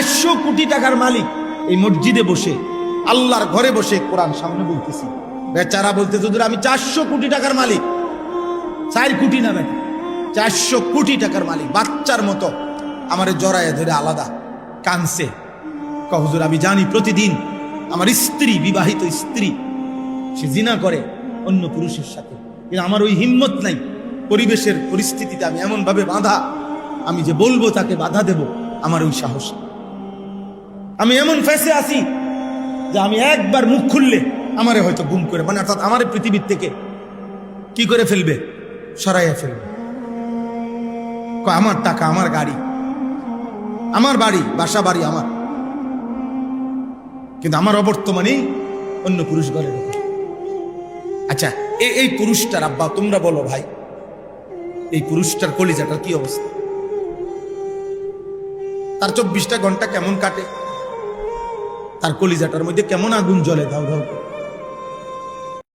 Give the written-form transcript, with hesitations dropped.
400 কোটি টাকার মালিক এই মসজিদে বসে, আল্লাহর ঘরে বসে কোরআন সামনে বলতেছি। বেচারা বলতে হুজুর আমি 400 কোটি টাকার মালিক। 4 কোটি না বেটা, 400 কোটি টাকার মালিক। বাচ্চার মতো আমারে জড়ায় ধরে আলাদা কানছে। হুজুর আমি জানি প্রতিদিন আমার স্ত্রী, বিবাহিত স্ত্রী, সে জিনা করে অন্য পুরুষের সাথে, কিন্তু আমার ওই হিম্মত নাই। পরিবেশের পরিস্থিতিতে আমি এমন ভাবে বাঁধা, আমি যে বলবো তাকে বাধা দেব, আমার ওই সাহস। আমি এমন ফেসে আছি যে আমি একবার মুখ খুললে আমারে হয়তো গুম করে, মানে অর্থাৎ আমার পৃথিবীর থেকে কি করে ফেলবে, সরাইয়া ফেলবে। আমার টাকা, আমার গাড়ি, আমার বাড়ি, বাসা বাড়ি আমার, কিন্তু আমার অবর্তমানেই অন্য পুরুষ ঘরে ঢোকে। আচ্ছা, এই পুরুষটার আব্বা, তোমরা বলো ভাই, এই পুরুষটার কলিজাটার কি অবস্থা? তার 24টা ঘন্টা কেমন কাটে? তার কলিজাটার মধ্যে কেমন আগুন জ্বলে ধাউ ধাউ করে?